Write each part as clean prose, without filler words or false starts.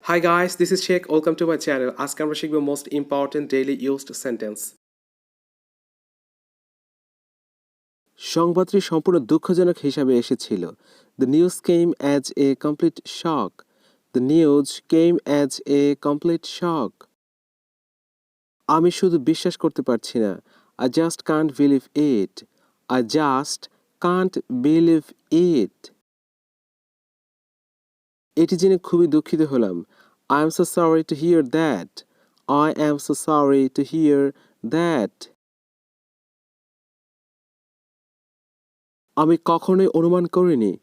Hi guys, this is Sheikh. Welcome to my channel. আজকে আমরা শিখব most important daily used sentence. সংবাদটি সম্পূর্ণ দুঃখজনক হিসাবে এসেছিল. The news came as a complete shock. The news came as a complete shock. আমি শুধু বিশ্বাস করতে পারছি না. I just can't believe it. I just can't believe it. এটি জেনে খুবই দুঃখিত হলাম. I am so sorry to hear that. I am so sorry to hear that. আমি কখনোই অনুমান করিনি.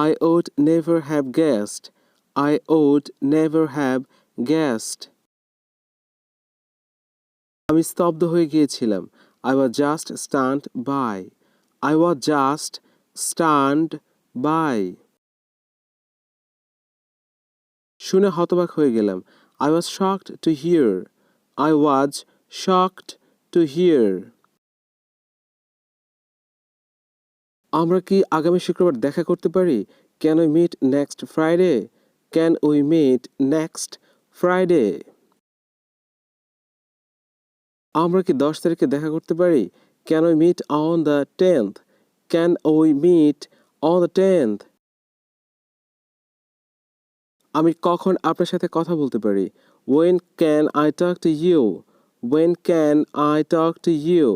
I would never have guessed. I would never have guessed. আমি স্তব্ধ হয়ে গিয়েছিলাম. I was just stunned by. I was just stunned by. শুনে হতবাক হয়ে গেলাম. I was shocked to hear. I was shocked to hear. আমরা কি আগামী শুক্রবার দেখা করতে পারি? Can we meet next Friday? Can we meet next Friday? আমরা কি 10 তারিখে দেখা করতে পারি? Can we meet on the 10th? Can we meet on the 10th? আমি কখন আপনার সাথে কথা বলতে পারি? When can I talk to you? When can I talk to you?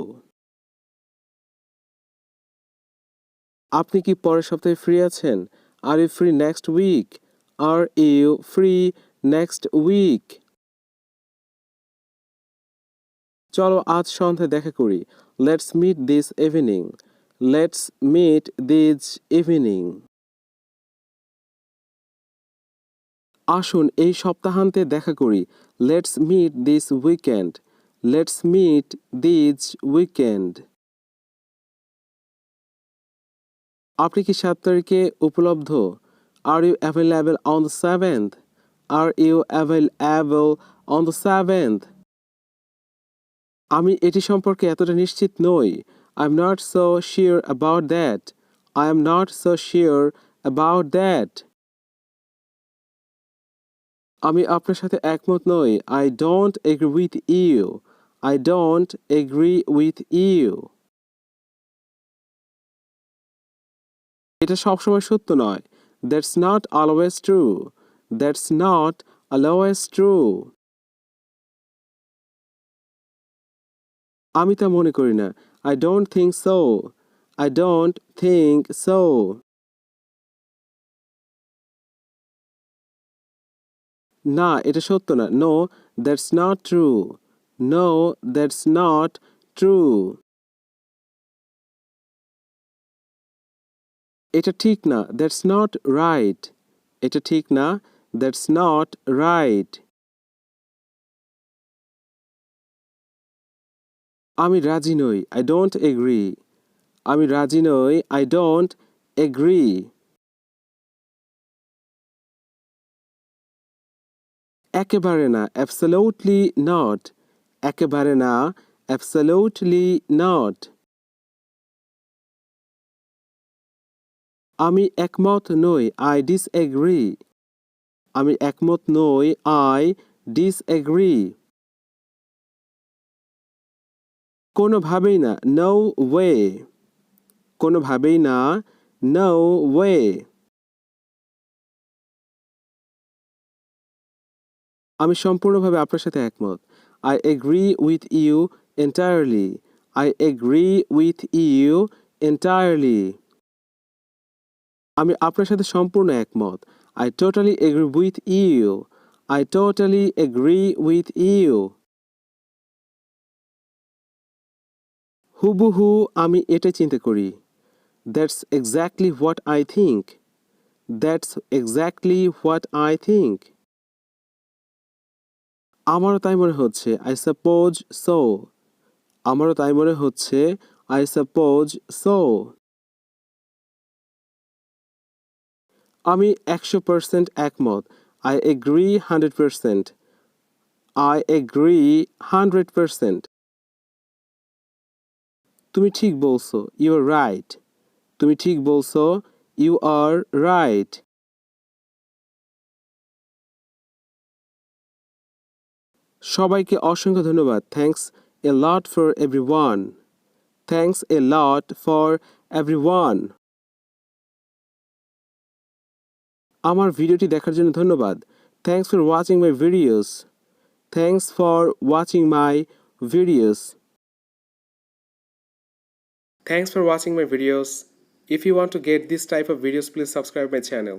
আপনি কি পরের সপ্তাহে ফ্রি আছেন? Are you free next week? Are you free next week? চলো আজ সন্ধ্যায় দেখা করি. Let's meet this evening. Let's meet this evening. আসুন এই সপ্তাহান্তে দেখা করি. Let's meet this weekend. Let's meet this weekend. আপনি কি 7 তারিখে উপলব্ধ? Are you available on the 7th? Are you available on the 7th? আমি এটি সম্পর্কে এতটা নিশ্চিত নই. I'm not so sure about that. I am not so sure about that. আমি আপনার সাথে একমত নই. I don't agree with you. I don't agree with you. এটা সবসময় সত্য নয়. That's not always true. That's not always true. আমি তা মনে করি না. I don't think so. I don't think so. না, এটা সত্য না. No, that's not true. No, that's not true. এটা ঠিক না. That's not right. এটা ঠিক না. That's not right. আমি রাজি নই. I don't agree. আমি রাজি নই. I don't agree. একেবারে না. Absolutely not. একেবারে না. Absolutely not. আমি একমত নই. I disagree. আমি একমত নই. I disagree. কোনোভাবেই না. No way. কোনোভাবেই না. No way. আমি সম্পূর্ণভাবে আপনার সাথে একমত. I agree with you entirely. I agree with you entirely. আমি আপনার সাথে সম্পূর্ণ একমত. I totally agree with you. I totally agree with you. হুবহু আমি এটা চিন্তা করি. That's exactly what I think. That's exactly what I think. আমারও তাই মনে হচ্ছে. I suppose so. আমারও তাই মনে হচ্ছে. I suppose so. আমি 100% একমত. I agree 100%. I agree 100%. তুমি ঠিক বলছো. You are right. তুমি ঠিক বলছো. You are right. সবাইকে অসংখ্য ধন্যবাদ। Thanks a lot for everyone. Thanks a lot for everyone. আমার ভিডিওটি দেখার জন্য ধন্যবাদ। Thanks for watching my videos. Thanks for watching my videos. Thanks for watching my videos. If you want to get this type of videos, please subscribe my channel.